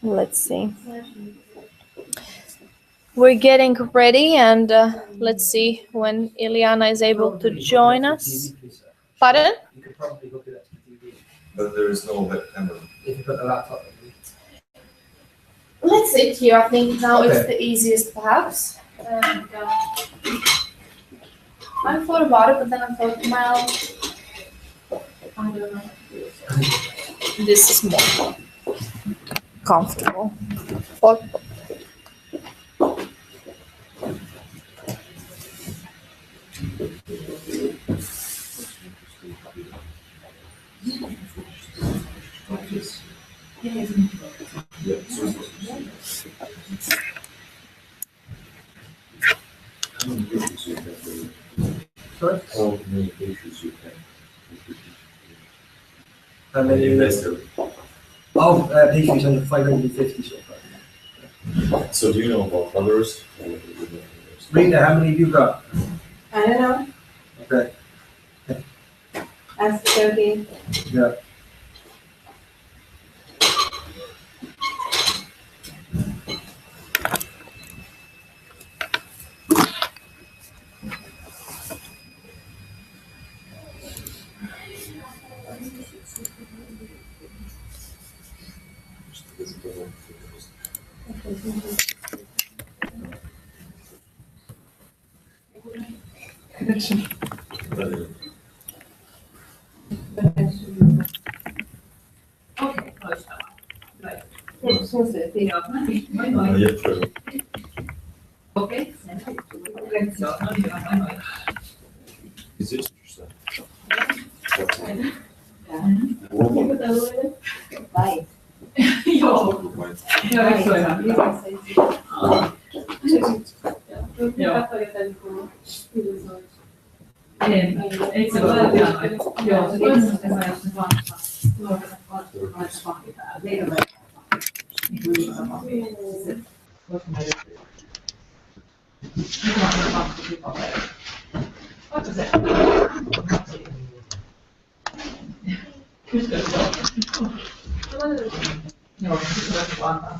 Let's see. We're getting ready, and let's see when Iliyana is able to join us. Pardon? You could probably hook it up to the TV. But there is no web camera. If you put the laptop in. Let's sit here. I think now Okay. it's the easiest, perhaps. And, I thought about it, but then I thought, well, I don't know. This is more comfortable. Or Sorry? How many pages you have? How many? Investor. Oh, pages under 550 so far. So do you know about others? Rita, how many have you got? I don't know. Okay. Ask Jody. Yeah. Okej, chodź tam. Daj. Nie, słuchaj, ty ja. Okej? Daj. Jo. Ja, jak słucham. Ei se ole ihan. Joo, se toinen on semmoinen vanha.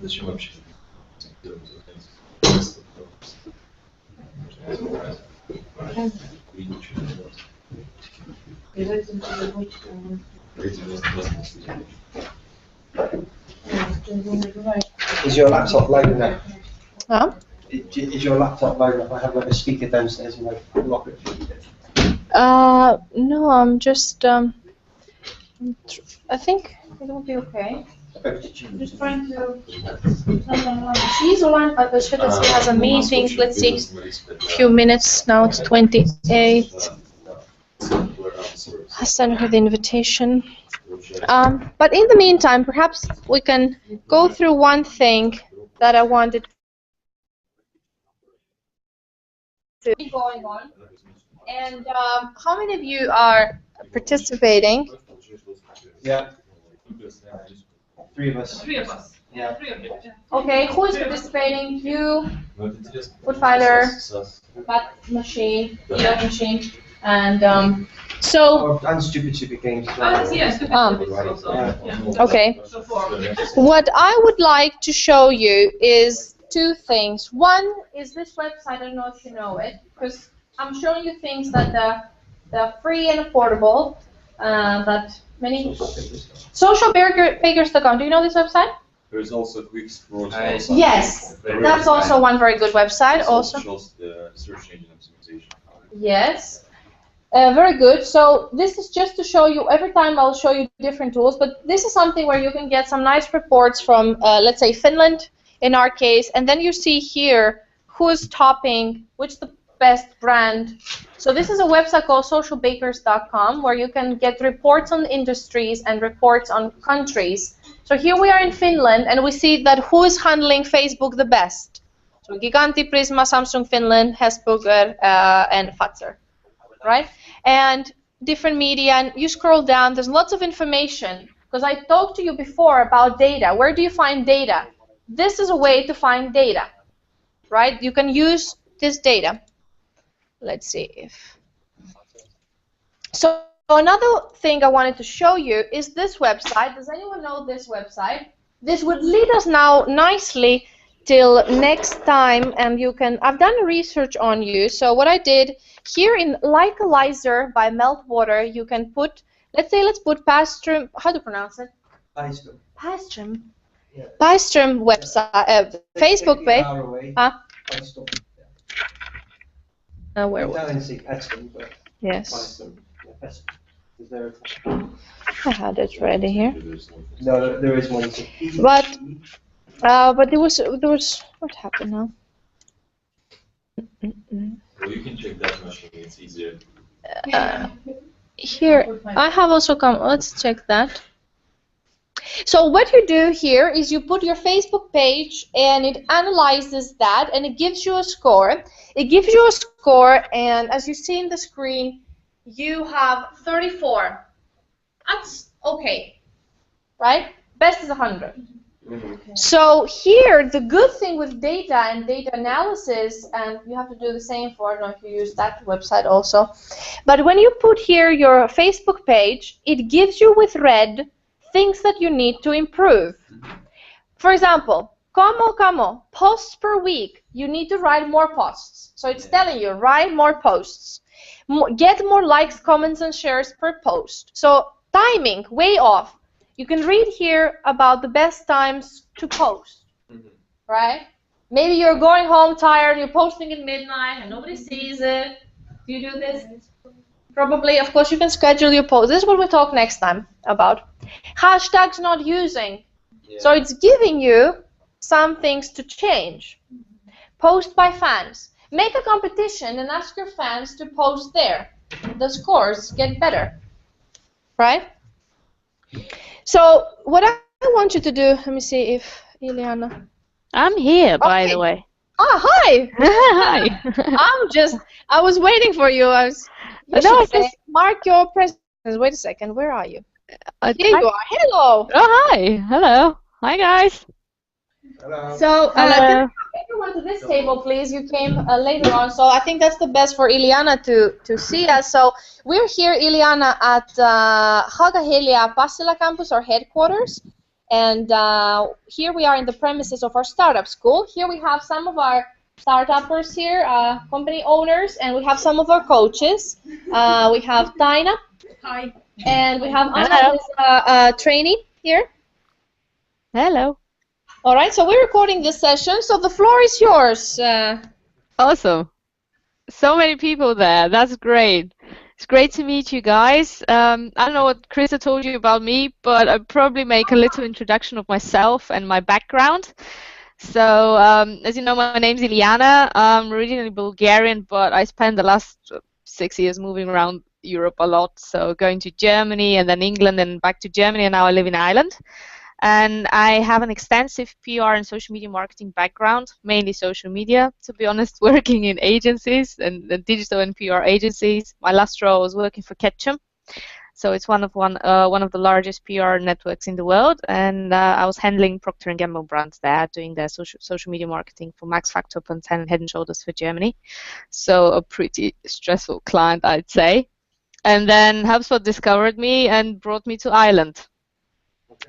Зачем вообще? Is your laptop loud enough? Huh? Is your laptop loud enough? I have like a speaker downstairs and like lock it. No, I'm just, I think it will be okay. I'm just trying to, she's online, but she has a meeting, let's see, few minutes, now it's 28. I sent her the invitation. But in the meantime, perhaps we can go through one thing that I wanted to be going on. And how many of you are participating? Yeah. 3 of us. 3 of us. Yeah. 3 of you. Okay, who is participating? You, Woodfinder, Bat Machine, Dot Machine, and so. And stupid games. Yes. Okay. So 4. What I would like to show you is 2 things. One is this website. I don't know if you know it, because I'm showing you things that they're free and affordable. That many socialbaker.com. Do you know this website? There's also quick scroll. Yes, that's also one very good website. Also shows the search engine optimization. yes, very good. So this is just to show you. Every time I'll show you different tools, but this is something where you can get some nice reports from, let's say, Finland in our case, and then you see here who's topping, which the best brand. So this is a website called socialbakers.com where you can get reports on industries and reports on countries. So here we are in Finland, and we see that who is handling Facebook the best. So Giganti, Prisma, Samsung Finland, Hesburger, and Fazer, right? And different media, and you scroll down, there's lots of information. Because I talked to you before about data. Where do you find data? This is a way to find data, right? You can use this data. Let's see if... So another thing I wanted to show you is this website. Does anyone know this website? This would lead us now nicely till next time, and you can... I've done research on you. So what I did here in Lykalizer by Meltwater, you can put, let's put Pastrum, how to pronounce it? Pastrum. Pastrum. Yeah. Pastrum website, Facebook page. Pastrum. Where was Italian say Pastrum, but Yes. Pastrum. Yeah, Pastrum. Is there? I had it ready here. No, there is one. But there was what happened now? Well, you can check that machine, it's easier. Here, I have also come. Let's check that. So what you do here is you put your Facebook page, and it analyzes that, and it gives you a score. It gives you a score, and as you see in the screen, you have 34. That's okay, right? Best is 100. So here, the good thing with data and data analysis, and you have to do the same for, I don't know if you use that website also, but when you put here your Facebook page, it gives you with red things that you need to improve. For example, como, posts per week, you need to write more posts. So it's telling you, write more posts. Get more likes, comments, and shares per post. So timing, way off. You can read here about the best times to post, right? Maybe you're going home tired, you're posting at midnight, and nobody sees it. Do you do this? Probably. Of course, you can schedule your post. This is what we'll talk next time about. Hashtags not using. Yeah. So it's giving you some things to change. Post by fans. Make a competition and ask your fans to post there. The scores get better, right? So what I want you to do, let me see if Iliyana. I'm here, by the way. Ah, hi. Hi. I was waiting for you. Mark your presence. Wait a second, where are you? Here you are. Hello. Oh, hi. Hello. Hi, guys. Hello. So everyone to this table, please. You came later on, so I think that's the best for Iliyana to see us. So we're here, Iliyana, at Hagahelia Pasila campus, our headquarters, and here we are in the premises of our startup school. Here we have some of our startuppers here, company owners, and we have some of our coaches. We have Taina. Hi. And we have Anna, who's a trainee here. Hello. All right, so we're recording this session, so the floor is yours. Awesome. So many people there. That's great. It's great to meet you guys. I don't know what Krista told you about me, but I'll probably make a little introduction of myself and my background. So, as you know, my name's Iliyana. I'm originally Bulgarian, but I spent the last 6 years moving around Europe a lot. So going to Germany and then England and back to Germany, and now I live in Ireland. And I have an extensive PR and social media marketing background, mainly social media, to be honest, working in agencies and digital and PR agencies. My last role was working for Ketchum. So it's one of the largest PR networks in the world, and I was handling Procter & Gamble brands there, doing their social media marketing for Max Factor, Pantene, and Head & Shoulders for Germany. So a pretty stressful client, I'd say. And then HubSpot discovered me and brought me to Ireland.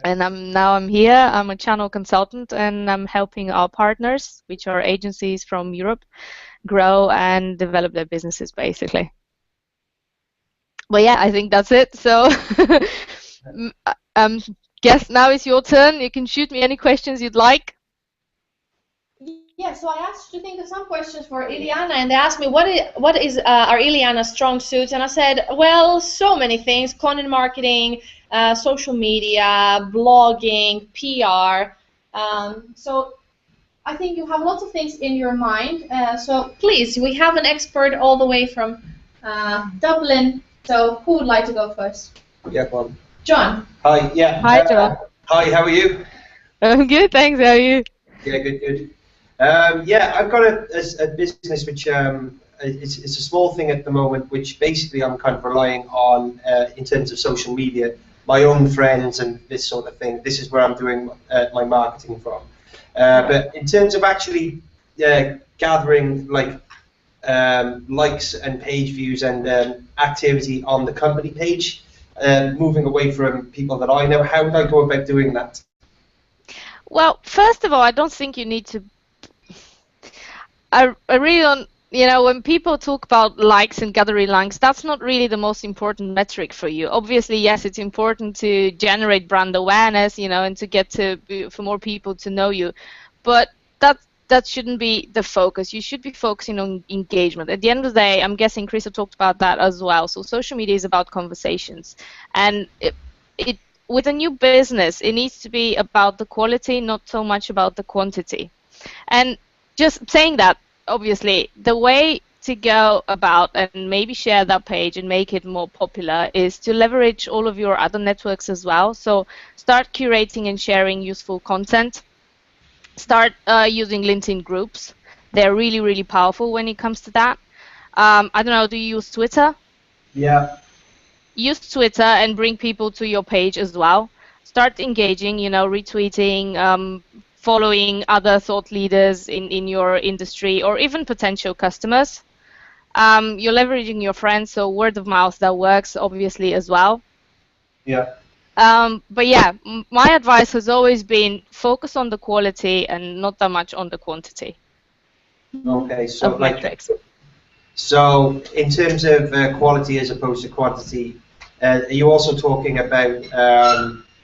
And now I'm here. I'm a channel consultant, and I'm helping our partners, which are agencies from Europe, grow and develop their businesses, basically. But yeah, I think that's it. So guess now is your turn. You can shoot me any questions you'd like. Yeah, so I asked you to think of some questions for Iliyana, and they asked me what is our Iliyana's strong suits, and I said, well, so many things: content marketing, social media, blogging, PR. So I think you have lots of things in your mind. So please, we have an expert all the way from Dublin. So who would like to go first? Yeah, go on. John. Hi, yeah. Hi, John. Hi, how are you? I'm good, thanks. How are you? Yeah, good, good. Yeah, I've got a business which it's a small thing at the moment, which basically I'm kind of relying on in terms of social media, my own friends and this sort of thing. This is where I'm doing my marketing from. But in terms of actually gathering like likes and page views and activity on the company page, moving away from people that I know, how would I go about doing that? Well, first of all, I don't think you need to. I really don't. You know, when people talk about likes and gathering likes, that's not really the most important metric for you. Obviously, yes, it's important to generate brand awareness, you know, and to get for more people to know you, but that shouldn't be the focus. You should be focusing on engagement. At the end of the day, I'm guessing Krista talked about that as well. So social media is about conversations, and it with a new business, it needs to be about the quality, not so much about the quantity. And just saying that, obviously, the way to go about and maybe share that page and make it more popular is to leverage all of your other networks as well. So start curating and sharing useful content. Start using LinkedIn groups. They're really, really powerful when it comes to that. I don't know, do you use Twitter? Yeah. Use Twitter and bring people to your page as well. Start engaging, you know, retweeting, following other thought leaders in your industry or even potential customers. You're leveraging your friends, so word of mouth, that works obviously as well. Yeah. But yeah, my advice has always been focus on the quality and not that much on the quantity. Okay, so of metrics. So in terms of quality as opposed to quantity, are you also talking about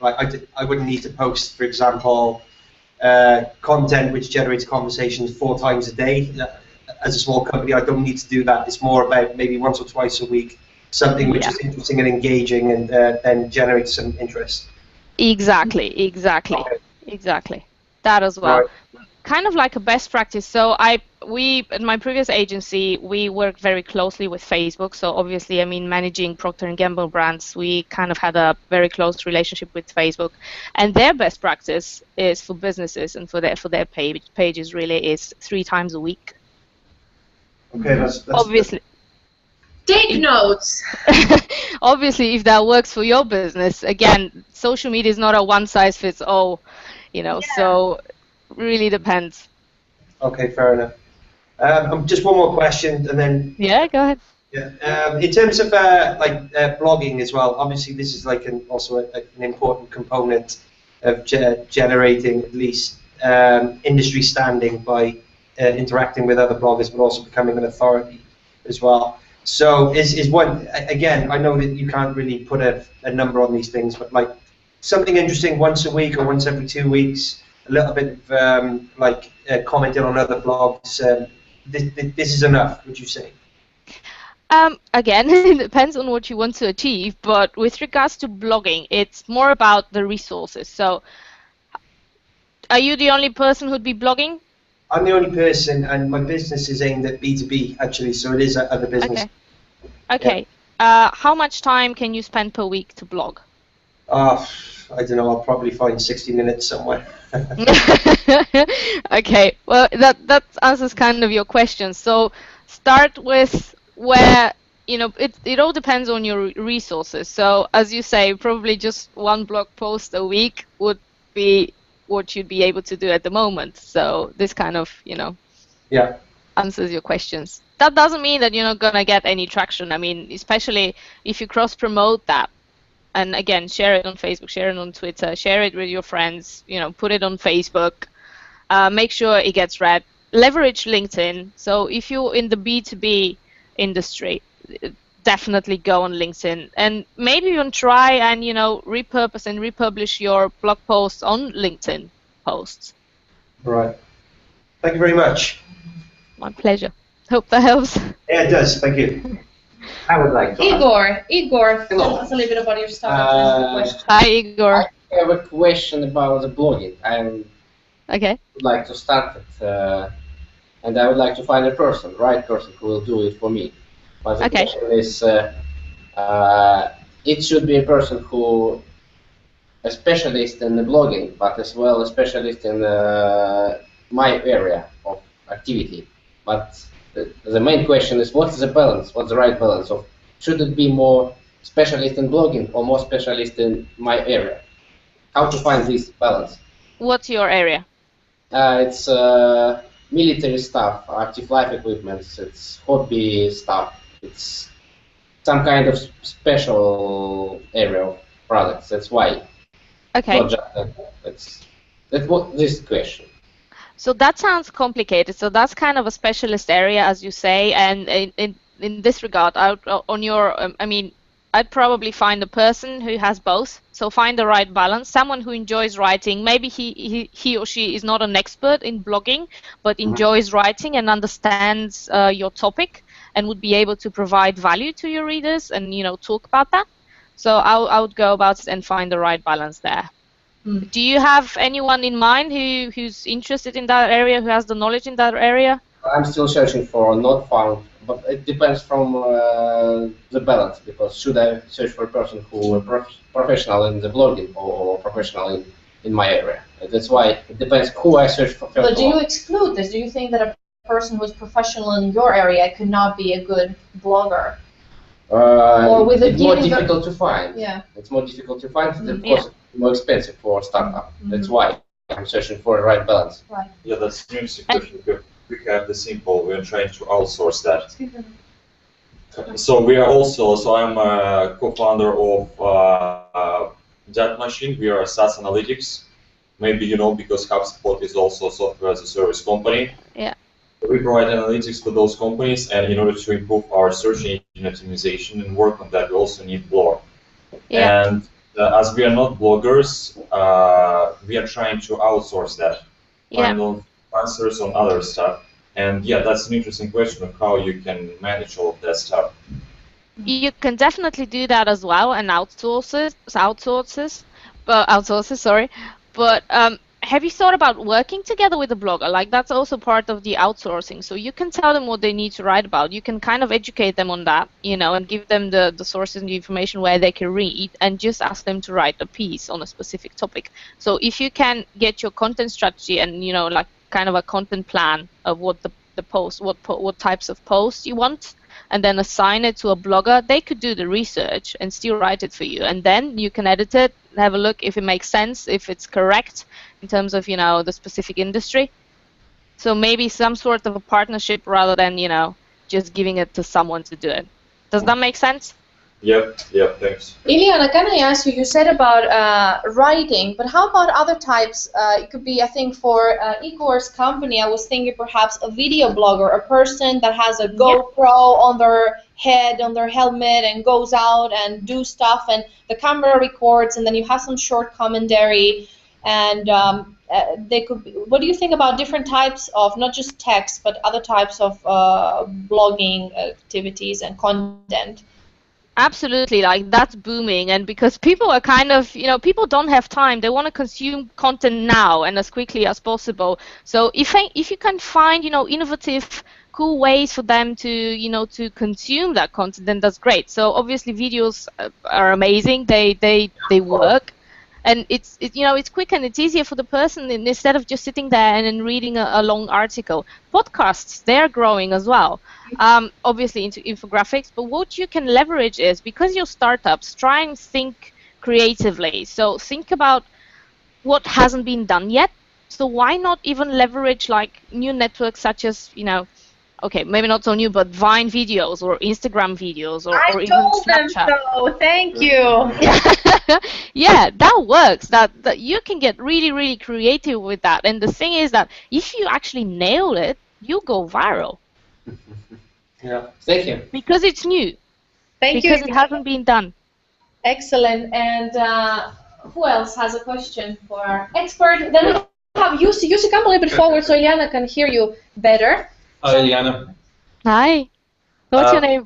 like I wouldn't need to post, for example, content which generates conversations 4 times a day? As a small company, I don't need to do that. It's more about maybe once or twice a week, something which is interesting and engaging and then generates some interest. Exactly. Okay. Exactly. That as well. Right. Kind of like a best practice. So we in my previous agency, we worked very closely with Facebook. So obviously, I mean, managing Procter & Gamble brands, we kind of had a very close relationship with Facebook, and their best practice is for businesses and for their pages really is 3 times a week. Okay, that's Obviously. Take notes. Obviously, if that works for your business, again, social media is not a one-size-fits-all, you know. Yeah. So really depends. Okay, fair enough. Just one more question, and then Yeah, go ahead. yeah. In terms of blogging as well, obviously this is like also an important component of generating at least industry standing by interacting with other bloggers, but also becoming an authority as well. So is one, again, I know that you can't really put a number on these things, but like something interesting once a week or once every 2 weeks, a little bit of commenting on other blogs. This is enough, would you say? Again, it depends on what you want to achieve, but with regards to blogging, it's more about the resources. So are you the only person who'd be blogging? I'm the only person, and my business is aimed at B2B, actually, so it is other business. Okay. Yeah. How much time can you spend per week to blog? I don't know, I'll probably find 60 minutes somewhere. Okay, well, that answers kind of your question. So start with where, you know, it all depends on your resources. So as you say, probably just 1 blog post a week would be what you'd be able to do at the moment. So this kind of, you know, Yeah. answers your questions. That doesn't mean that you're not going to get any traction. I mean, especially if you cross-promote that. And again, share it on Facebook, share it on Twitter, share it with your friends, you know, put it on Facebook, make sure it gets read. Leverage LinkedIn. So if you're in the B2B industry, definitely go on LinkedIn, and maybe even try and repurpose and republish your blog posts on LinkedIn posts. Right. Thank you very much. My pleasure. Hope that helps. Yeah, it does. Thank you. I would like to Igor, tell Hello. us a little bit about yourself. Hi, Igor. I have a question about the blogging. I Okay. would like to start it, and I would like to find a person, right person, who will do it for me. But the Okay. question is, it should be a person who a specialist in the blogging, but as well a specialist in my area of activity. But the main question is, what's the balance? What's the right balance of? Should it be more specialist in blogging or more specialist in my area? How to find this balance? What's your area? It's military stuff, active life equipment. It's hobby stuff. It's some kind of special area of products. That's why. Okay. Not just that's what this question. So that sounds complicated. So that's kind of a specialist area, as you say. And in this regard, I'd probably find a person who has both. So find the right balance. Someone who enjoys writing. Maybe he or she is not an expert in blogging, but enjoys writing and understands your topic and would be able to provide value to your readers and talk about that. So I would go about it and find the right balance there. Do you have anyone in mind who's interested in that area, who has the knowledge in that area? I'm still searching for, not found, but it depends from the balance, because should I search for a person who is professional in the blogging or professional in my area? That's why it depends who I search for. But do you exclude this? Do you think that a person who's professional in your area could not be a good blogger? Or with it's more difficult to find. Yeah. It's more difficult to find. Of course, it's more expensive for a startup. That's why I'm searching for the right balance. Right. Yeah, that's an interesting question. We have the simple. We're trying to outsource that. So I'm a co-founder of That Machine. We are a SaaS analytics. Maybe you know, because HubSpot is also a software as a service company. Yeah. We provide analytics for those companies, and in order to improve our search engine optimization and work on that, we also need blog. Yeah. And as we are not bloggers, we are trying to outsource that, find on answers on other stuff. And yeah, that's an interesting question of how you can manage all of that stuff. You can definitely do that as well and outsource, sorry. But have you thought about working together with a blogger? Like, that's also part of the outsourcing. So you can tell them what they need to write about. You can kind of educate them on that, and give them the sources and the information where they can read, and just ask them to write a piece on a specific topic. So if you can get your content strategy and, like kind of a content plan of what the post, what types of posts you want, and then assign it to a blogger, they could do the research and still write it for you. And then you can edit it, have a look if it makes sense, if it's correct in terms of, the specific industry. So maybe some sort of a partnership rather than, just giving it to someone to do it. Does that make sense? Yep, thanks. Iliyana, can I ask you said about writing, but how about other types? It could be, I think, for Igor's company, I was thinking perhaps a video blogger, a person that has a GoPro on their head, on their helmet, and goes out and do stuff, and the camera records, and then you have some short commentary, and they could be, what do you think about different types of, not just text, but other types of blogging activities and content? Absolutely, like that's booming, and because people are kind of, people don't have time. They want to consume content now and as quickly as possible. So if you can find, innovative, cool ways for them to, to consume that content, then that's great. So obviously videos are amazing. They work. And it's quick and it's easier for the person instead of just sitting there and reading a long article. Podcasts, they're growing as well, obviously into infographics. But what you can leverage is, because you're startups, try and think creatively. So think about what hasn't been done yet. So why not even leverage like new networks such as, okay, maybe not so new, but Vine videos or Instagram videos or even Snapchat. I told them so. Thank you. Yeah, that works. That you can get really, really creative with that. And the thing is that if you actually nail it, you go viral. Yeah. Thank you. Because it's new. Thank because you. it hasn't been done. Excellent. And who else has a question for our expert? Then we have Jussi. Jussi, come a little bit forward so Iliyana can hear you better. Hi, Iliyana. Hi. What's your name?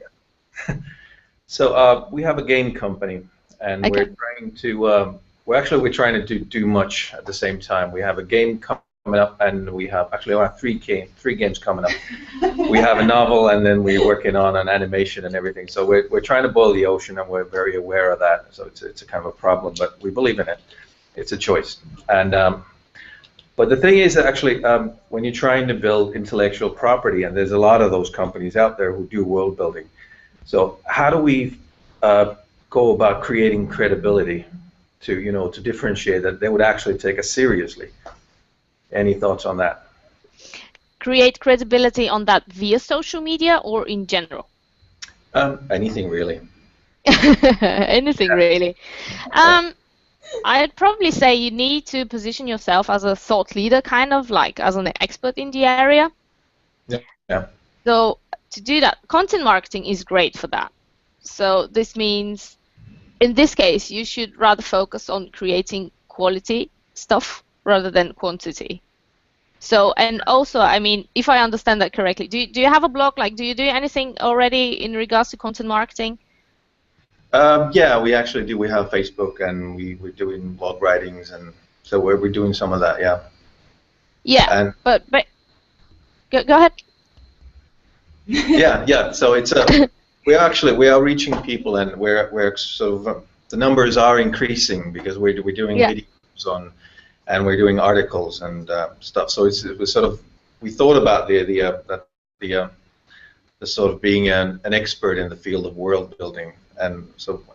So we have a game company, and Okay. we're trying to. We're trying to do much at the same time. We have a game coming up, and we have three games coming up. We have a novel, and then we're working on an animation and everything. So we're trying to boil the ocean, and we're very aware of that. So it's a kind of a problem, but we believe in it. It's a choice, and but the thing is that actually when you're trying to build intellectual property, and there's a lot of those companies out there who do world building. So how do we go about creating credibility to differentiate that they would actually take us seriously? Any thoughts on that? Create credibility on that via social media or in general? Anything really. Anything really. I'd probably say you need to position yourself as a thought leader, kind of like as an expert in the area. Yeah. So to do that, content marketing is great for that. So this means, in this case, you should rather focus on creating quality stuff rather than quantity. So, and also, I mean, if I understand that correctly, do you have a blog? Like, do you do anything already in regards to content marketing? Yeah, we actually do. We have Facebook, and we're doing blog writings, and so we're doing some of that. Yeah. Yeah, and but go ahead. Yeah. So it's we are reaching people, and we're sort of the numbers are increasing because we're doing videos on, and we're doing articles and stuff. So it was sort of, we thought about the sort of being an expert in the field of world building, and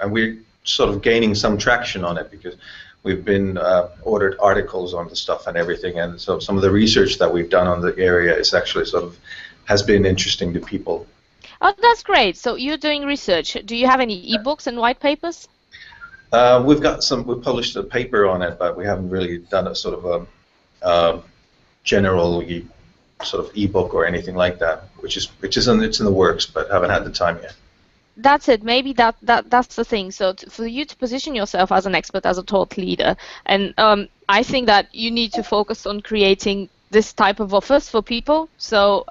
we're sort of gaining some traction on it because we've been ordered articles on the stuff and everything, and so some of the research that we've done on the area is actually sort of has been interesting to people. Oh, that's great. So you're doing research. Do you have any ebooks and white papers? We've published a paper on it, but we haven't really done a sort of a general sort of ebook or anything like that, it's in the works, but haven't had the time yet. That's it. Maybe that's the thing. So for you to position yourself as an expert, as a thought leader, and I think that you need to focus on creating this type of offers for people. So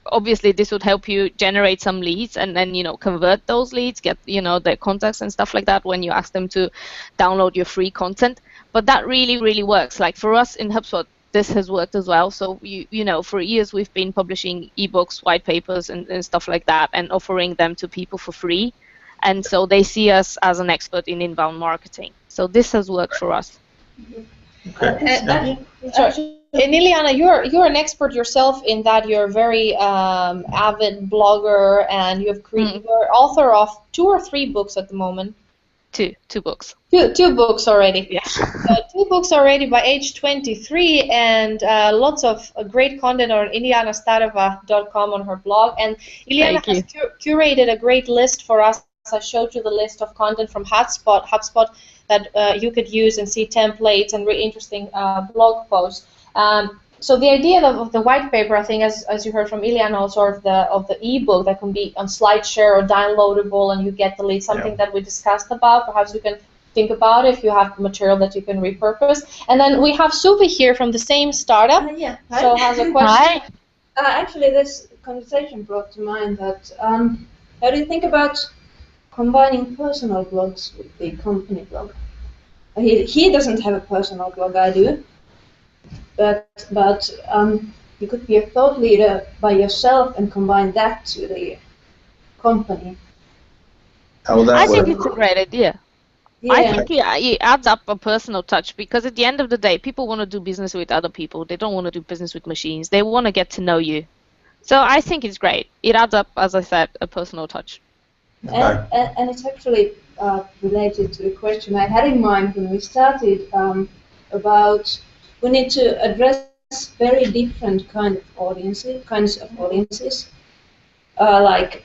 obviously this would help you generate some leads, and then convert those leads, get their contacts and stuff like that when you ask them to download your free content. But that really works. Like for us in HubSpot, this has worked as well. So for years we've been publishing ebooks, white papers, and stuff like that, and offering them to people for free, and so they see us as an expert in inbound marketing. So this has worked for us. Okay. And Iliyana, you're an expert yourself in that you're a very avid blogger, and you're author of 2 or 3 books at the moment. Two books. Two books already. Yeah. 2 books already by age 23, and lots of great content on IliyanaStareva.com on her blog. And Iliyana has curated a great list for us. I showed you the list of content from HubSpot that you could use and see templates and really interesting blog posts. So the idea of the white paper, I think, as you heard from Iliyana, also of the ebook that can be on SlideShare or downloadable, and you get the lead, something that we discussed about. Perhaps you can think about if you have material that you can repurpose. And then we have Suvi here from the same startup. So has a question. Hi. Actually, this conversation brought to mind that how do you think about combining personal blogs with the company blog? He doesn't have a personal blog, I do. But you could be a thought leader by yourself and combine that to the company. How will that I work? think it's a great idea. Yeah. I think it adds up a personal touch, because at the end of the day, people want to do business with other people. They don't want to do business with machines. They want to get to know you. So I think it's great. It adds up, as I said, a personal touch. And it's actually related to the question I had in mind when we started about we need to address very different kinds of audiences, like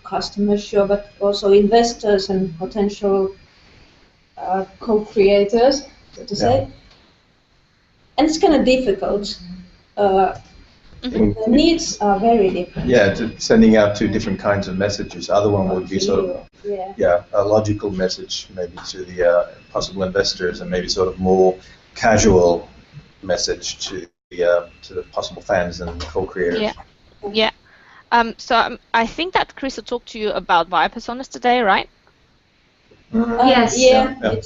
customers, sure, but also investors and potential co-creators, so to say. And it's kind of difficult The needs are very different. Yeah, sending out two different kinds of messages. Other one would be sort of, a logical message maybe to the possible investors, and maybe sort of more casual message to the possible fans and co-creators. Yeah. Yeah. So I think that Krista talked to you about buyer personas today, right? Yes.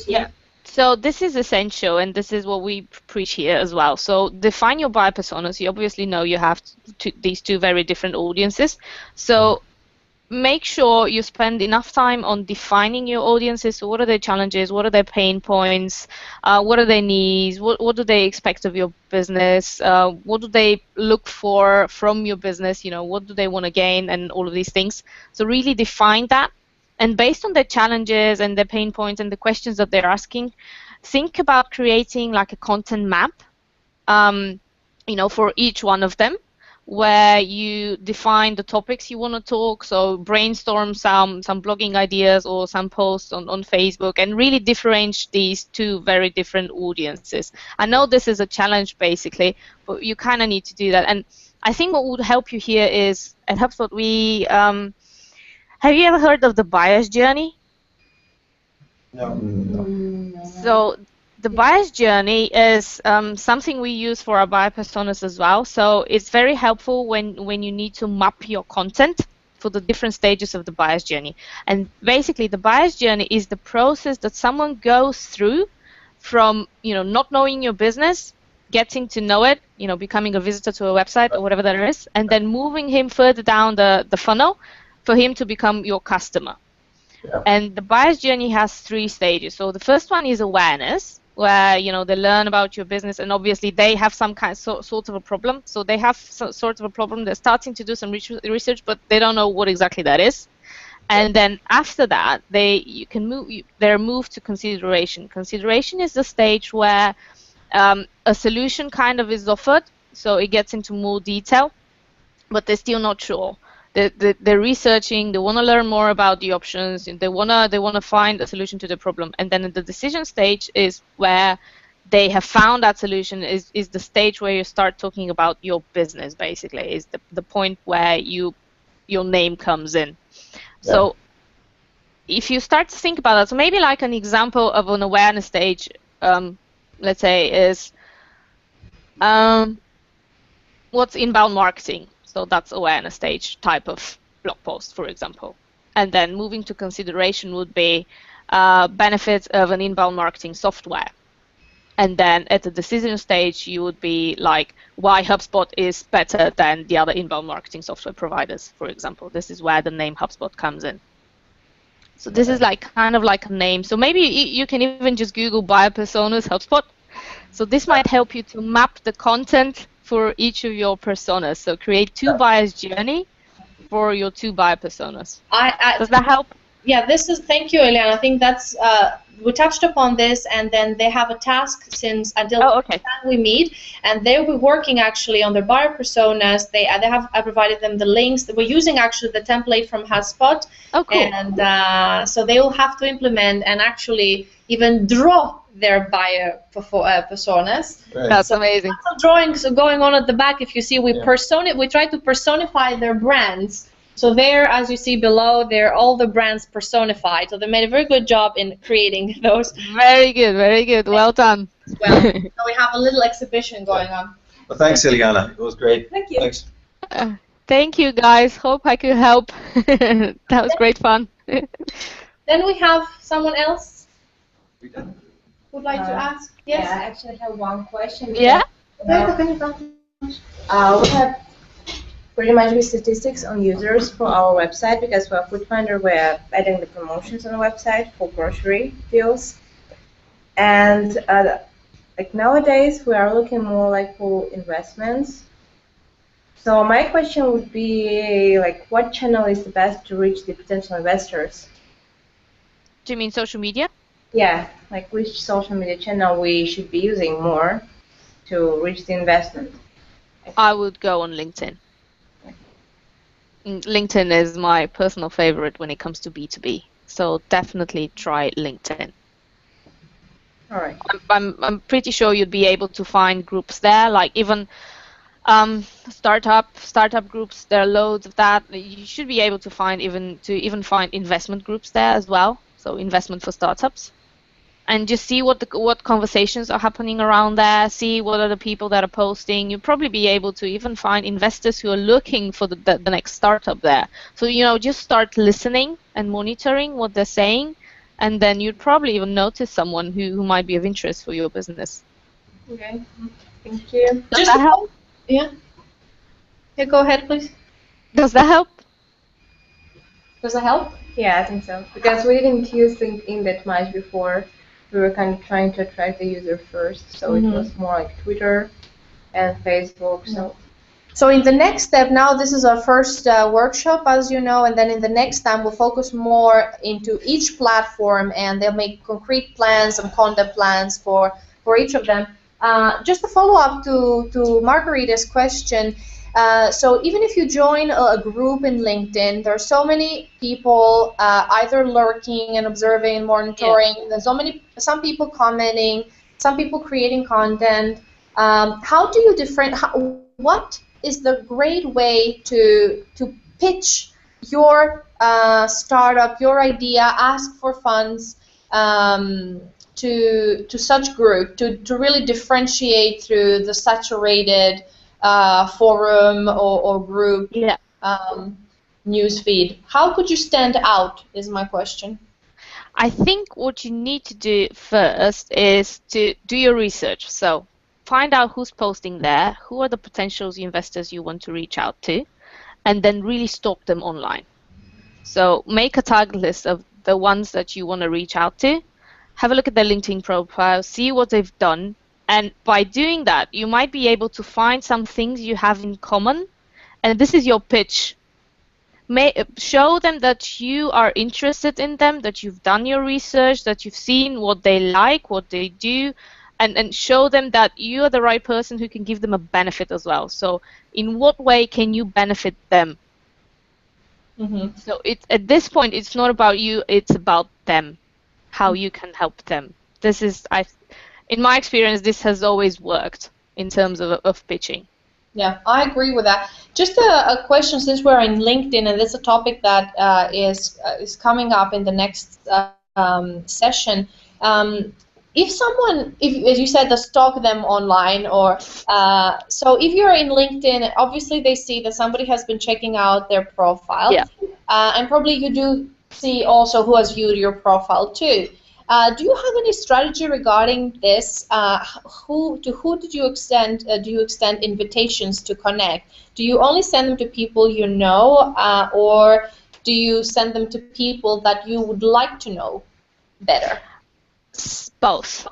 Yeah. So this is essential, and this is what we preach here as well. So define your buyer personas. You obviously know you have these two very different audiences. So make sure you spend enough time on defining your audiences. So what are their challenges? What are their pain points? What are their needs? What do they expect of your business? What do they look for from your business? You know, what do they want to gain, and all of these things. So really define that. And based on their challenges and their pain points and the questions that they're asking, think about creating like a content map, you know, for each one of them, where you define the topics you want to talk. So brainstorm some blogging ideas or some posts on Facebook, and really differentiate these two very different audiences. I know this is a challenge basically, but you kind of need to do that. And I think what would help you here is, at HubSpot, we have you ever heard of the buyer's journey? No. So the buyer's journey is something we use for our buyer personas as well. So it's very helpful when you need to map your content for the different stages of the buyer's journey. And basically, the buyer's journey is the process that someone goes through from, you know, not knowing your business, getting to know it, you know, becoming a visitor to a website or whatever that is, and then moving him further down the funnel for him to become your customer. Yeah. And the buyer's journey has 3 stages. So the first one is awareness, where, you know, they learn about your business, and obviously they have some kind sort of a problem. So they have sort of a problem. They're starting to do some research, but they don't know what exactly that is. And then after that, they're moved to consideration. Consideration is the stage where a solution kind of is offered. So it gets into more detail, but they're still not sure. They're researching. They want to learn more about the options. And they wanna find a solution to the problem. And then the decision stage is where they have found that solution. Is the stage where you start talking about your business. Basically, is the point where your name comes in. Yeah. So if you start to think about that, so maybe like an example of an awareness stage, let's say, is what's inbound marketing. So that's awareness stage type of blog post, for example. And then moving to consideration would be benefits of an inbound marketing software. And then at the decision stage, you would be like, why HubSpot is better than the other inbound marketing software providers, for example. This is where the name HubSpot comes in. So this is like kind of like a name. So maybe you can even just Google buyer personas HubSpot. So this might help you to map the content for each of your personas. So create 2 buyers journey for your 2 buyer personas. Does that help? Yeah, thank you, Iliyana. I think that's, we touched upon this, and then they have a task until the time we meet, and they'll be working actually on their buyer personas. I provided them the links. We're using actually the template from HubSpot. Oh, cool. And so they will have to implement and actually even draw their buyer personas. Right. That's amazing. Lots of drawings going on at the back. If you see, we try to personify their brands. So there, as you see below, they're all the brands personified. So they made a very good job in creating those. Very good, very good. Well done. Well, so we have a little exhibition going on. Well, thanks, Iliyana. It was great. Thank you. Thanks. Thank you, guys. Hope I could help. That was great fun. Then we have someone else would like to ask. Yes. Yeah, I actually have one question. Yeah. We have pretty much the statistics on users for our website, because for Food Finder we're adding the promotions on the website for grocery deals, and like nowadays we are looking more like for investments. So my question would be, like, what channel is the best to reach the potential investors? Do you mean social media? Yeah, like which social media channel we should be using more to reach the investment? I would go on LinkedIn. LinkedIn is my personal favorite when it comes to B2B. So definitely try LinkedIn. All right. I'm pretty sure you'd be able to find groups there. Like even Startup groups, there are loads of that. You should be able to even find investment groups there as well. So investment for startups. And just see what conversations are happening around there, see what are the people that are posting. You'll probably be able to even find investors who are looking for the next startup there. So, just start listening and monitoring what they're saying, and then you'd probably even notice someone who might be of interest for your business. Okay, thank you. Does that help? Yeah. Yeah, go ahead, please. Does that help? Does that help? Yeah, I think so. Because we didn't use LinkedIn that much before. We were kind of trying to attract the user first, so it was more like Twitter and Facebook. So in the next step, now this is our first workshop, as you know, and then in the next time we'll focus more into each platform, and they'll make concrete plans and content plans for each of them. Just a follow-up to Margarita's question. So even if you join a group in LinkedIn, there are so many people either lurking and observing and monitoring. Yeah. There's some people commenting, some people creating content. How do you what is the great way to pitch your startup, your idea, ask for funds to such group to really differentiate through the saturated forum or group news feed? How could you stand out is my question. I think what you need to do first is to do your research. So find out who's posting there, who are the potential investors you want to reach out to, and then really stalk them online. So make a target list of the ones that you want to reach out to, have a look at their LinkedIn profile, see what they've done, and by doing that, you might be able to find some things you have in common, and this is your pitch. Show them that you are interested in them, that you've done your research, that you've seen what they like, what they do, and show them that you are the right person who can give them a benefit as well. So in what way can you benefit them? Mm-hmm. So at this point, it's not about you, it's about them, how you can help them. This is, in my experience, this has always worked in terms of pitching. Yeah, I agree with that. Just a question, since we're in LinkedIn, and it's a topic that is coming up in the next session. If as you said, stalk them online, or so if you're in LinkedIn, obviously they see that somebody has been checking out their profile, and probably you do see also who has viewed your profile too. Do you have any strategy regarding this? Who did you extend? Do you extend invitations to connect? Do you only send them to people you know, or do you send them to people that you would like to know better? Both.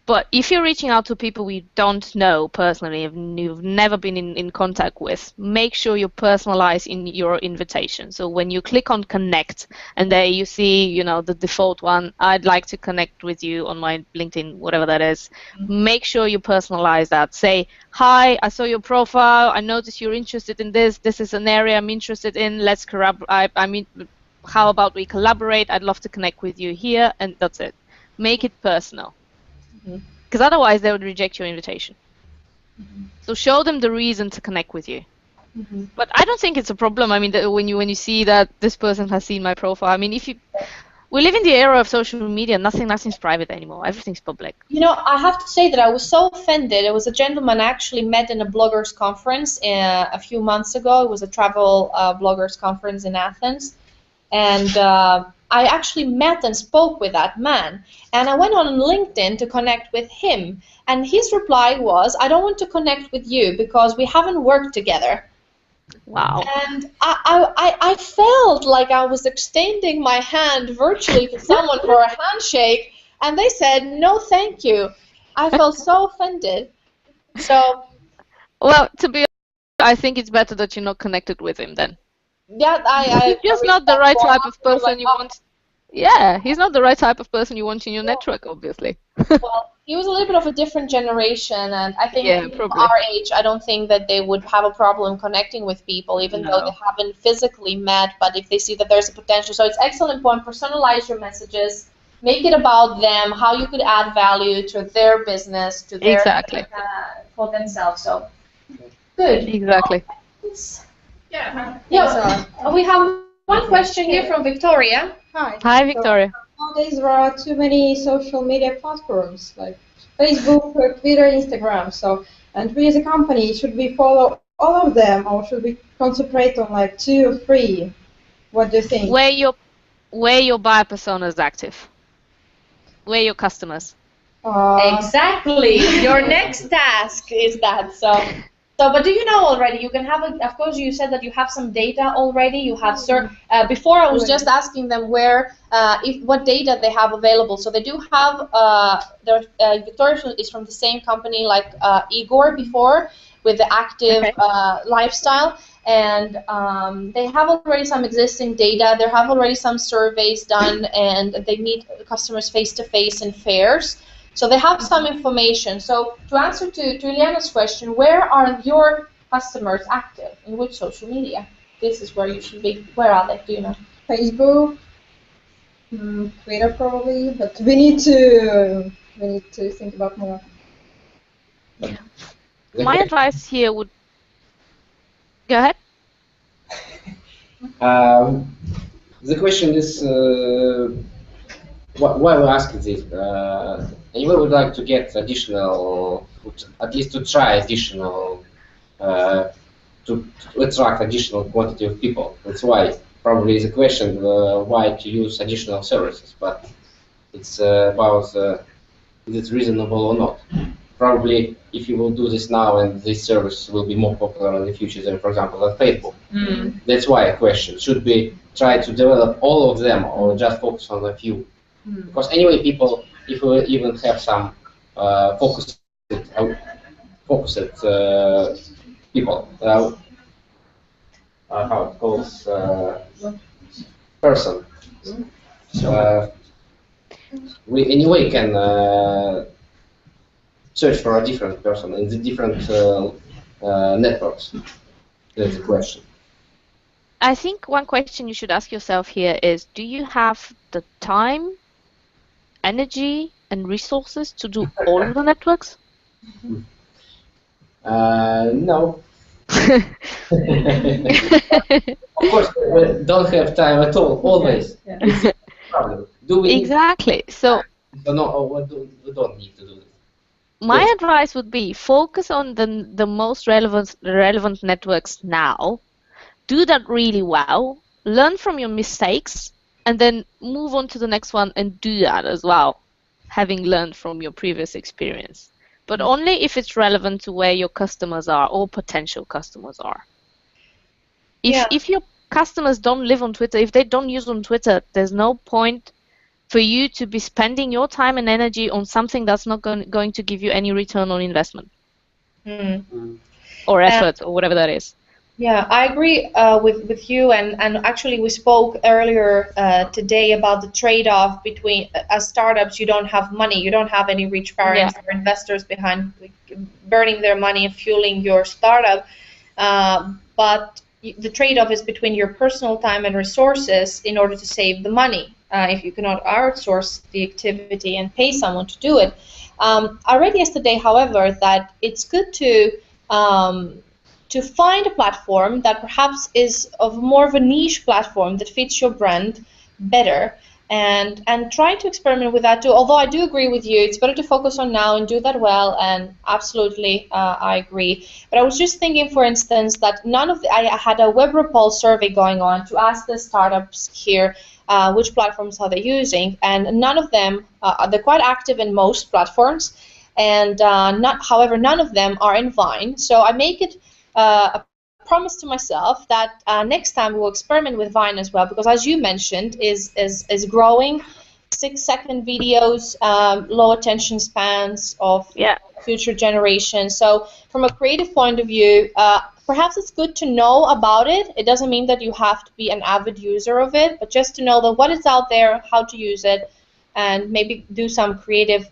But if you're reaching out to people we don't know personally, you've never been in contact with, make sure you personalize in your invitation. So when you click on connect, and there you see, the default one, I'd like to connect with you on my LinkedIn, whatever that is. Make sure you personalize that. Say, hi, I saw your profile. I noticed you're interested in this. This is an area I'm interested in. Let's collaborate. How about we collaborate? I'd love to connect with you here, and that's it. Make it personal. Because otherwise they would reject your invitation. So show them the reason to connect with you. But I don't think it's a problem. When you see that this person has seen my profile. We live in the era of social media. Nothing's private anymore. Everything's public. I have to say that I was so offended. It was a gentleman I actually met in a bloggers conference a few months ago. It was a travel bloggers conference in Athens, and I actually met and spoke with that man, and I went on LinkedIn to connect with him, and his reply was, I don't want to connect with you because we haven't worked together. Wow. And I felt like I was extending my hand virtually to someone for a handshake, and they said, no, thank you. I felt so offended. So. Well, to be honest, I think it's better that you're not connected with him then. Yeah, he's just not the right type of person you want. Yeah, he's not the right type of person you want in your network, obviously. Well, he was a little bit of a different generation, and I think our age, I don't think that they would have a problem connecting with people, even though they haven't physically met, but if they see that there's a potential. So it's an excellent point. Personalize your messages. Make it about them, how you could add value to their business, to their for themselves. So Good. Exactly. Yeah. We have one question here from Victoria. Hi. Hi, Victoria. Nowadays there are too many social media platforms like Facebook, Twitter, Instagram. And we as a company, should we follow all of them, or should we concentrate on like 2 or 3? What do you think? Where your buyer persona is active. Where your customers. Exactly. Your next task is that. But do you know already? You can have, of course, you said that you have some data already. You have, before I was just asking them what data they have available. So they do have, Victoria is from the same company like Igor before, with the active lifestyle. And they have already some existing data. They have already some surveys done, and they meet customers face-to-face in fairs. So they have some information. So to answer to Iliyana's question, where are your customers active? In which social media? This is where you should be. Where are they? Do you know? Facebook, Twitter probably, but we need to think about more. My advice here would... Go ahead. The question is, why we're asking this? Anyone would like to get additional, at least to try additional, to attract additional quantity of people. That's why probably the question why to use additional services, but it's about is it reasonable or not. Probably if you will do this now and this service will be more popular in the future than, for example, at Facebook. That's why a question. Should we try to develop all of them or just focus on a few? Because anyway, people, if we even have some focused people, how it calls person, we anyway can search for a different person in the different networks. That's the question. I think one question you should ask yourself here is, do you have the time, energy, and resources to do all of the networks? No. Of course, we don't have time at all, always. It's a problem. Do we Exactly. So we don't need to do this. my advice would be focus on the most relevant networks now. Do that really well. Learn from your mistakes, and then move on to the next one and do that as well, having learned from your previous experience. But only if it's relevant to where your customers are or potential customers are. If your customers don't live on Twitter, if they don't use on Twitter, there's no point for you to be spending your time and energy on something that's not going to give you any return on investment or effort or whatever that is. Yeah, I agree with you, and actually we spoke earlier today about the trade-off between, as startups, you don't have money, you don't have any rich parents or investors behind burning their money and fueling your startup, but the trade-off is between your personal time and resources in order to save the money. If you cannot outsource the activity and pay someone to do it. I read yesterday, however, that it's good to find a platform that perhaps is of more of a niche platform that fits your brand better, and try to experiment with that too. Although I do agree with you, it's better to focus on now and do that well, and absolutely I agree. But I was just thinking, for instance, that I had a web repulse survey going on to ask the startups here which platforms are they using, and none of them, they're quite active in most platforms, and however, none of them are in Vine. So I make it a promise to myself that next time we'll experiment with Vine as well, because as you mentioned, is growing. 6-second videos, low attention spans of future generations. So from a creative point of view, perhaps it's good to know about it. It doesn't mean that you have to be an avid user of it, but just to know that what is out there, how to use it, and maybe do some creative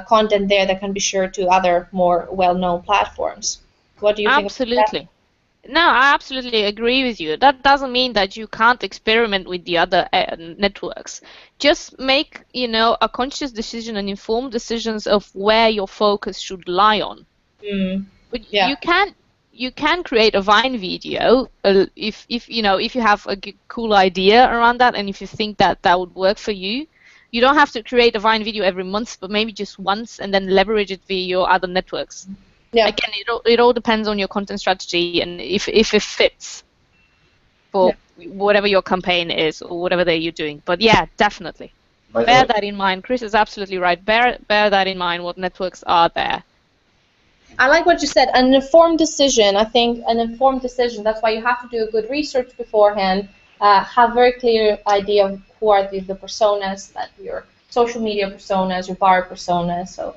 content there that can be shared to other more well-known platforms. What do you think? Absolutely. No, I absolutely agree with you. That doesn't mean that you can't experiment with the other networks. Just make, a conscious decision and informed decisions of where your focus should lie on. But you can't you can create a Vine video if you have a cool idea around that, and if you think that that would work for you. You don't have to create a Vine video every month, but maybe just once, and then leverage it via your other networks. Yeah. Again, it all depends on your content strategy and if it fits for whatever your campaign is or whatever that you're doing. But yeah, definitely. Bear that in mind. Chris is absolutely right. Bear that in mind, what networks are there. I like what you said, an informed decision. I think an informed decision, that's why you have to do a good research beforehand, have very clear idea of who are the personas, that your social media personas, your buyer personas, so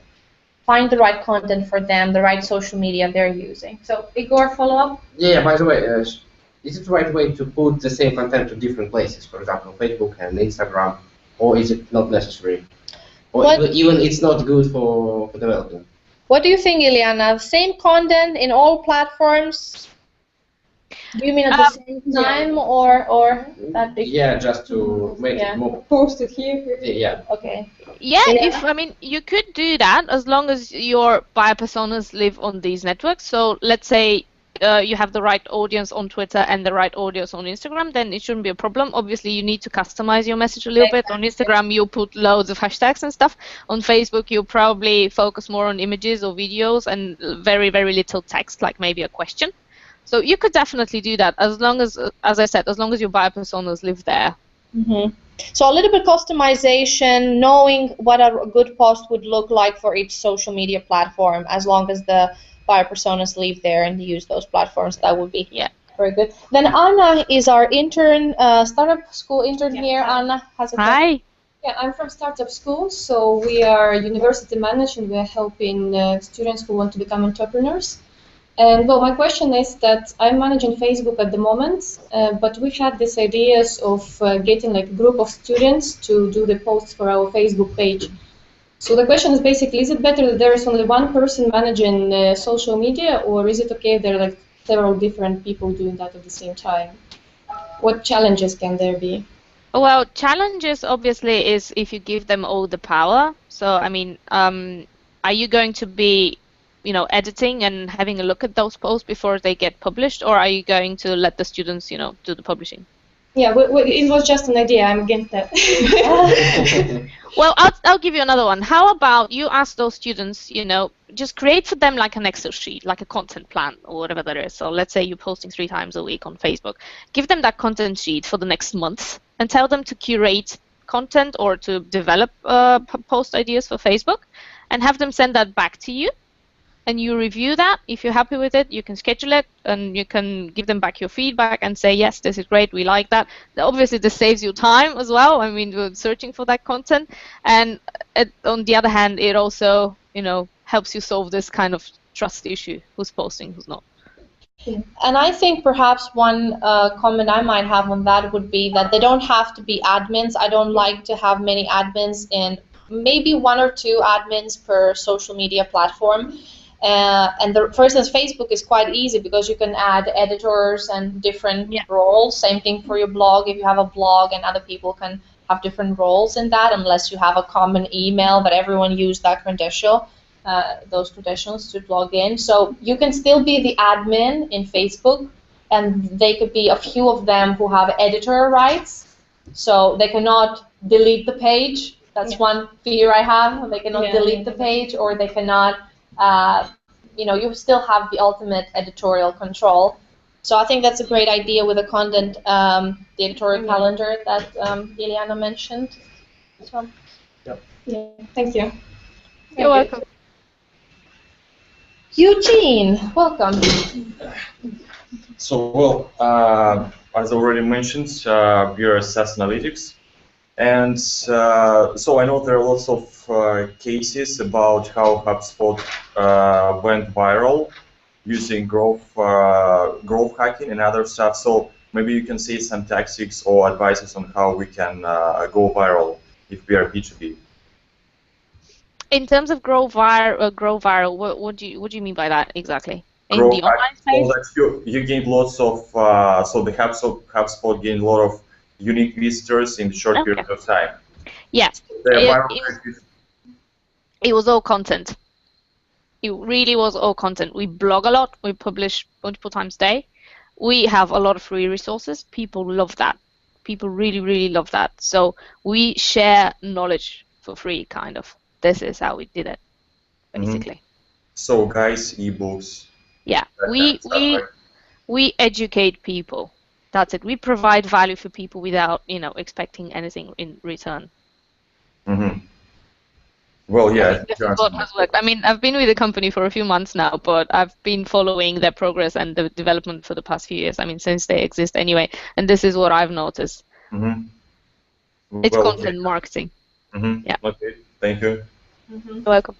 find the right content for them, the right social media they're using. So, Igor, follow up? Yeah, by the way, is it the right way to put the same content to different places, for example, Facebook and Instagram, or is it not necessary? Or even it's not good for developing? What do you think, Iliyana? Same content in all platforms? Do you mean at the same time or that big? Yeah, just to make it more. Post it here. Yeah. Okay. Yeah, you could do that as long as your buyer personas live on these networks. So let's say you have the right audience on Twitter and the right audience on Instagram, then it shouldn't be a problem. Obviously, you need to customize your message a little bit. On Instagram, you'll put loads of hashtags and stuff. On Facebook, you'll probably focus more on images or videos and very, very little text, like maybe a question. So you could definitely do that as long as I said, as long as your buyer personas live there. Mm-hmm. So a little bit customization, knowing what a good post would look like for each social media platform, as long as the buyer personas live there and use those platforms, that would be very good. Then Anna is our intern, startup school intern here. Anna has a question. Hi. Yeah, I'm from Startup School, so we are university managed and we are helping students who want to become entrepreneurs. And well, my question is that I'm managing Facebook at the moment, but we had these ideas of getting like a group of students to do the posts for our Facebook page. So the question is basically, is it better that there is only one person managing social media, or is it okay if there are like several different people doing that at the same time? What challenges can there be? Well, challenges obviously is if you give them all the power. So I mean, are you going to be editing and having a look at those posts before they get published, or are you going to let the students, do the publishing? Yeah, it was just an idea. I'm against that. Well, I'll give you another one. How about you ask those students, just create for them like an Excel sheet, like a content plan or whatever that is. So let's say you're posting 3 times a week on Facebook. Give them that content sheet for the next month and tell them to curate content or to develop post ideas for Facebook and have them send that back to you. And you review that. If you're happy with it, you can schedule it and you can give them back your feedback and say, yes, this is great, we like that. Obviously, this saves you time as well. I mean, we're searching for that content. And on the other hand, it also, helps you solve this kind of trust issue, who's posting, who's not. And I think perhaps one comment I might have on that would be that they don't have to be admins. I don't like to have many admins in, maybe 1 or 2 admins per social media platform. For instance, Facebook is quite easy because you can add editors and different roles. Same thing for your blog. If you have a blog and other people can have different roles in that, unless you have a common email, but everyone use that credential, those credentials to log in. So you can still be the admin in Facebook, and they could be a few of them who have editor rights. So they cannot delete the page. That's one fear I have. They cannot delete the page, or they cannot. You still have the ultimate editorial control. So I think that's a great idea with the content, the editorial calendar that Iliyana mentioned. So. Yeah, thank you. You're welcome. Eugene, welcome. So, well, as already mentioned, we are SaaS Analytics. And so I know there are lots of cases about how HubSpot went viral using growth hacking and other stuff. So maybe you can see some tactics or advices on how we can go viral if we are B2B. In terms of grow viral, what do you mean by that exactly? In Grow the online space? So that you gained lots of so the HubSpot gained a lot of unique visitors in a short period of time. Yeah. It was all content. It really was all content. We blog a lot. We publish multiple times a day. We have a lot of free resources. People love that. People really, really love that. So we share knowledge for free, kind of. This is how we did it, basically. So guys, ebooks. Yeah, we educate people. That's it. We provide value for people without, expecting anything in return. Well, yeah. This is what has worked. I mean, I've been with the company for a few months now, but I've been following their progress and the development for the past few years. I mean, since they exist anyway. And this is what I've noticed. It's content marketing. Yeah. Okay. Thank you. You're welcome.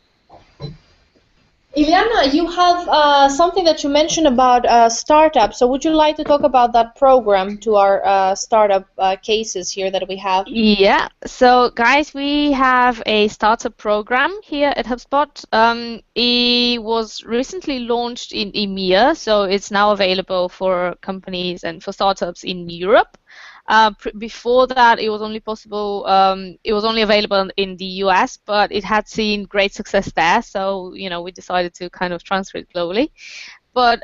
Iliyana, you have something that you mentioned about startups. So would you like to talk about that program to our startup cases here that we have? Yeah. So guys, we have a startup program here at HubSpot. It was recently launched in EMEA, so it's now available for companies and for startups in Europe. Before that, it was only possible. It was only available in the US, but it had seen great success there. So we decided to kind of transfer it globally. But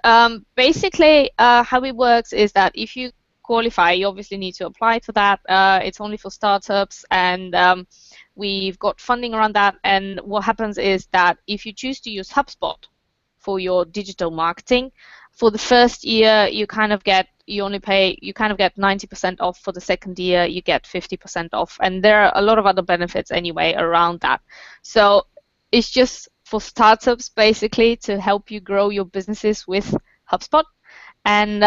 basically, how it works is that if you qualify, you obviously need to apply for that. It's only for startups, and we've got funding around that. And what happens is that if you choose to use HubSpot for your digital marketing, for the first year, you kind of get 90% off. For the second year, you get 50% off. And there are a lot of other benefits anyway around that. So it's just for startups, basically, to help you grow your businesses with HubSpot. And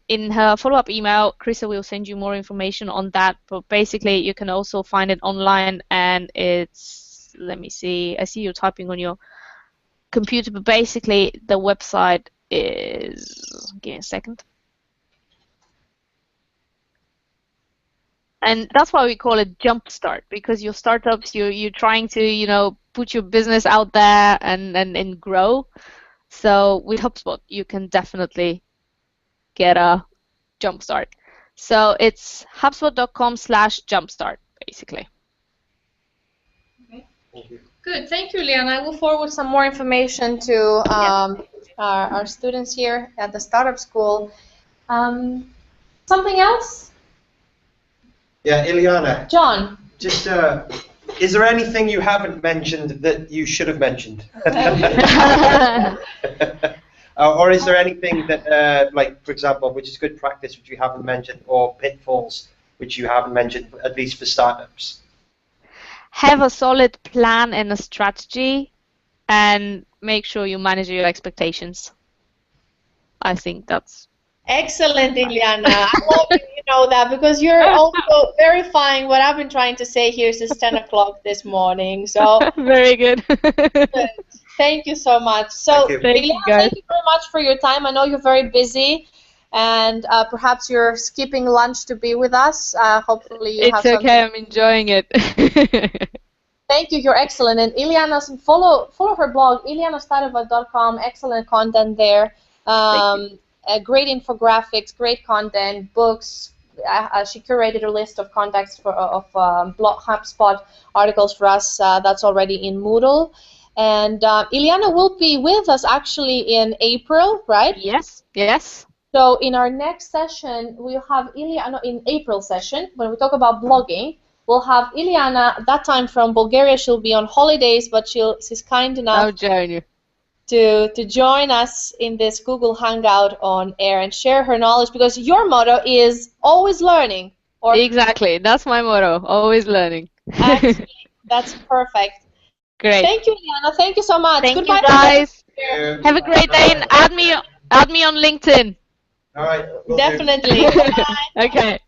in her follow-up email, Krista will send you more information on that. But basically, you can also find it online. And it's, let me see, I see you typing on your computer. But basically, the website is, give me a second. And that's why we call it Jumpstart, because your startups, you're trying to, put your business out there and grow. So with HubSpot, you can definitely get a Jumpstart. So it's hubspot.com/jumpstart, basically. Okay. Thank you. Good. Thank you, Iliyana. I will forward some more information to our students here at the startup school. Something else? Yeah, Iliyana. John. Just, is there anything you haven't mentioned that you should have mentioned? Or is there anything that, like, for example, which is good practice, which you haven't mentioned, or pitfalls, which you haven't mentioned, at least for startups? Have a solid plan and a strategy, and make sure you manage your expectations. I think that's... Excellent, Iliyana. I hope you know that, because you're also verifying what I've been trying to say here since 10 o'clock this morning. So very good. Thank you so much. So, Iliyana, thank you very much for your time. I know you're very busy, and perhaps you're skipping lunch to be with us. Hopefully you have something. It's okay. I'm enjoying it. Thank you. You're excellent. And Iliyana's, follow her blog, iliyanastareva.com. Excellent content there. Great infographics, great content, books. She curated a list of contacts of blog HubSpot articles for us. That's already in Moodle. And Iliyana will be with us actually in April, right? Yes, yes. So in our next session, we'll have Iliyana in April session, when we talk about blogging. We'll have Iliyana, that time from Bulgaria. She'll be on holidays, but she's kind enough to join us in this Google Hangout on air and share her knowledge, because your motto is always learning. Exactly, that's my motto, always learning. Actually, that's perfect. Great. Thank you, Iliyana. Thank you so much. Thank Goodbye, you, guys. Have a great day, and add me on LinkedIn. All right. Definitely. Okay.